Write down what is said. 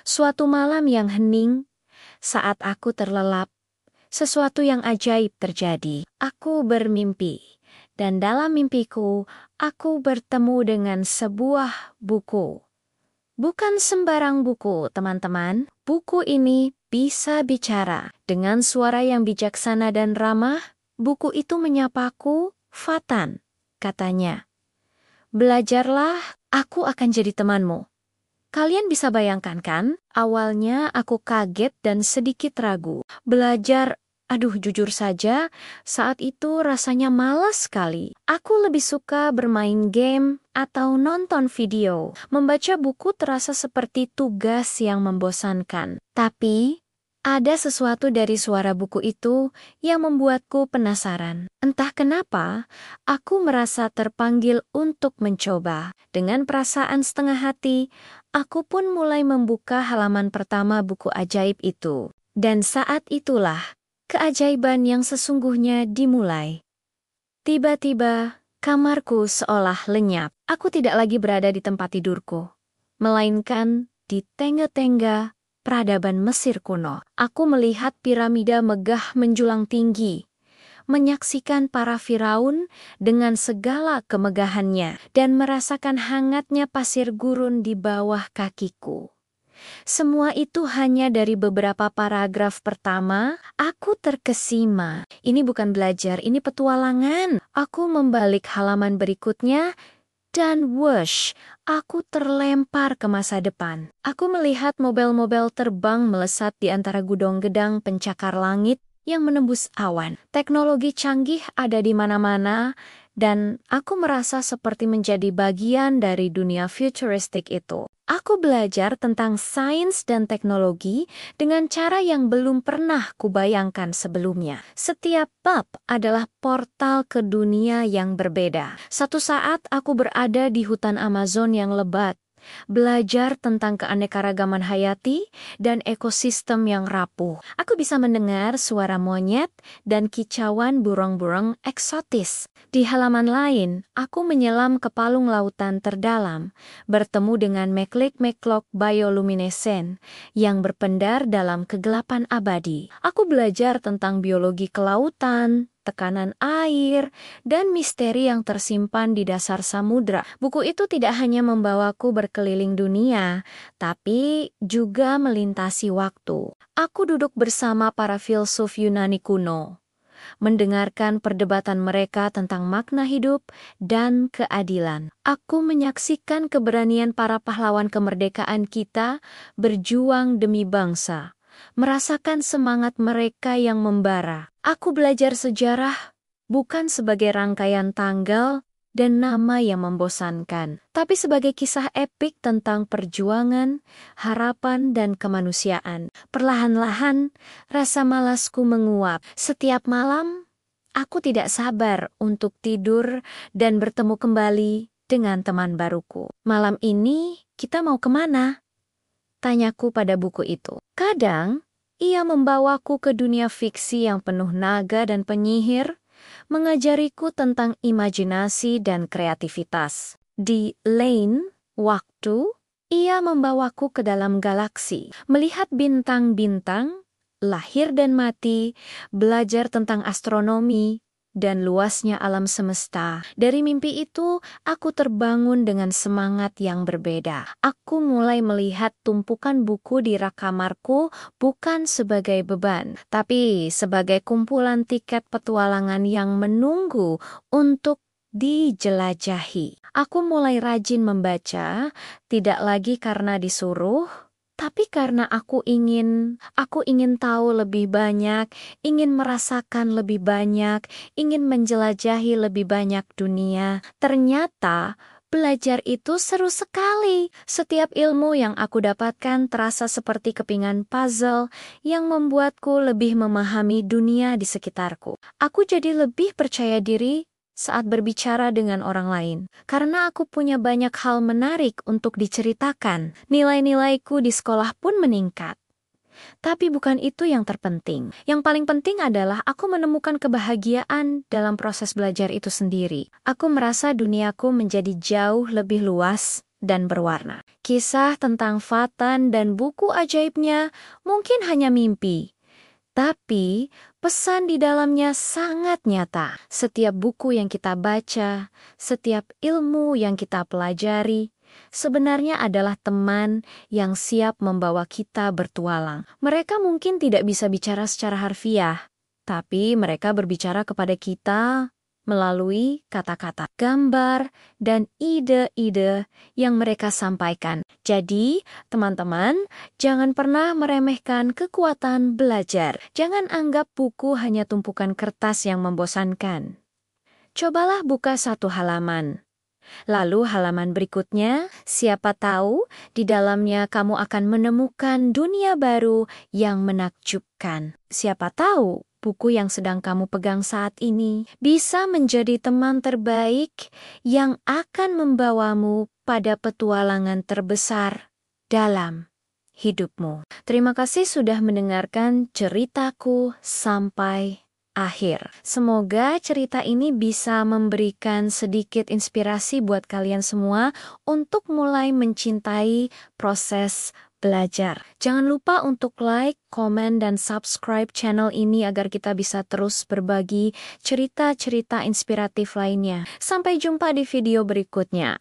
Suatu malam yang hening, saat aku terlelap, sesuatu yang ajaib terjadi. Aku bermimpi, dan dalam mimpiku, aku bertemu dengan sebuah buku. Bukan sembarang buku, teman-teman. Buku ini bisa bicara. Dengan suara yang bijaksana dan ramah, buku itu menyapaku, "Fatan," katanya. "Belajarlah, aku akan jadi temanmu." Kalian bisa bayangkan kan? Awalnya aku kaget dan sedikit ragu. Belajar, aduh jujur saja, saat itu rasanya malas sekali. Aku lebih suka bermain game atau nonton video. Membaca buku terasa seperti tugas yang membosankan. Tapi, ada sesuatu dari suara buku itu yang membuatku penasaran. Entah kenapa, aku merasa terpanggil untuk mencoba. Dengan perasaan setengah hati, aku pun mulai membuka halaman pertama buku ajaib itu. Dan saat itulah, keajaiban yang sesungguhnya dimulai. Tiba-tiba, kamarku seolah lenyap. Aku tidak lagi berada di tempat tidurku, melainkan di tengga-tengga peradaban Mesir kuno. Aku melihat piramida megah menjulang tinggi, menyaksikan para firaun dengan segala kemegahannya, dan merasakan hangatnya pasir gurun di bawah kakiku. Semua itu hanya dari beberapa paragraf pertama. Aku terkesima. Ini bukan belajar, ini petualangan. Aku membalik halaman berikutnya, dan wush, aku terlempar ke masa depan. Aku melihat mobil-mobil terbang melesat di antara gudang-gedang pencakar langit yang menembus awan. Teknologi canggih ada di mana-mana, dan aku merasa seperti menjadi bagian dari dunia futuristik itu. Aku belajar tentang sains dan teknologi dengan cara yang belum pernah kubayangkan sebelumnya. Setiap bab adalah portal ke dunia yang berbeda. Satu saat aku berada di hutan Amazon yang lebat, belajar tentang keanekaragaman hayati dan ekosistem yang rapuh. Aku bisa mendengar suara monyet dan kicauan burung-burung eksotis. Di halaman lain, aku menyelam ke palung lautan terdalam, bertemu dengan makhluk-makhluk bioluminescen yang berpendar dalam kegelapan abadi. Aku belajar tentang biologi kelautan, tekanan air, dan misteri yang tersimpan di dasar samudra. Buku itu tidak hanya membawaku berkeliling dunia, tapi juga melintasi waktu. Aku duduk bersama para filsuf Yunani kuno, mendengarkan perdebatan mereka tentang makna hidup dan keadilan. Aku menyaksikan keberanian para pahlawan kemerdekaan kita berjuang demi bangsa, merasakan semangat mereka yang membara. Aku belajar sejarah bukan sebagai rangkaian tanggal dan nama yang membosankan, tapi sebagai kisah epik tentang perjuangan, harapan, dan kemanusiaan. Perlahan-lahan, rasa malasku menguap. Setiap malam, aku tidak sabar untuk tidur dan bertemu kembali dengan teman baruku. "Malam ini, kita mau kemana?" tanyaku pada buku itu. Kadang, ia membawaku ke dunia fiksi yang penuh naga dan penyihir, mengajariku tentang imajinasi dan kreativitas. Di lain waktu, ia membawaku ke dalam galaksi, melihat bintang-bintang, lahir dan mati, belajar tentang astronomi, dan luasnya alam semesta. Dari mimpi itu, aku terbangun dengan semangat yang berbeda. Aku mulai melihat tumpukan buku di rak kamarku bukan sebagai beban, tapi sebagai kumpulan tiket petualangan yang menunggu untuk dijelajahi. Aku mulai rajin membaca, tidak lagi karena disuruh, tapi karena aku ingin tahu lebih banyak, ingin merasakan lebih banyak, ingin menjelajahi lebih banyak dunia. Ternyata, belajar itu seru sekali. Setiap ilmu yang aku dapatkan terasa seperti kepingan puzzle yang membuatku lebih memahami dunia di sekitarku. Aku jadi lebih percaya diri saat berbicara dengan orang lain, karena aku punya banyak hal menarik untuk diceritakan. Nilai-nilaiku di sekolah pun meningkat. Tapi bukan itu yang terpenting. Yang paling penting adalah aku menemukan kebahagiaan dalam proses belajar itu sendiri. Aku merasa duniaku menjadi jauh lebih luas dan berwarna. Kisah tentang Fatan dan buku ajaibnya mungkin hanya mimpi, tapi pesan di dalamnya sangat nyata. Setiap buku yang kita baca, setiap ilmu yang kita pelajari, sebenarnya adalah teman yang siap membawa kita bertualang. Mereka mungkin tidak bisa bicara secara harfiah, tapi mereka berbicara kepada kita melalui kata-kata, gambar, dan ide-ide yang mereka sampaikan. Jadi, teman-teman, jangan pernah meremehkan kekuatan belajar. Jangan anggap buku hanya tumpukan kertas yang membosankan. Cobalah buka satu halaman. Lalu halaman berikutnya, siapa tahu di dalamnya kamu akan menemukan dunia baru yang menakjubkan. Siapa tahu buku yang sedang kamu pegang saat ini bisa menjadi teman terbaik yang akan membawamu pada petualangan terbesar dalam hidupmu. Terima kasih sudah mendengarkan ceritaku sampai akhir. Semoga cerita ini bisa memberikan sedikit inspirasi buat kalian semua untuk mulai mencintai proses belajar. Jangan lupa untuk like, komen, dan subscribe channel ini agar kita bisa terus berbagi cerita-cerita inspiratif lainnya. Sampai jumpa di video berikutnya.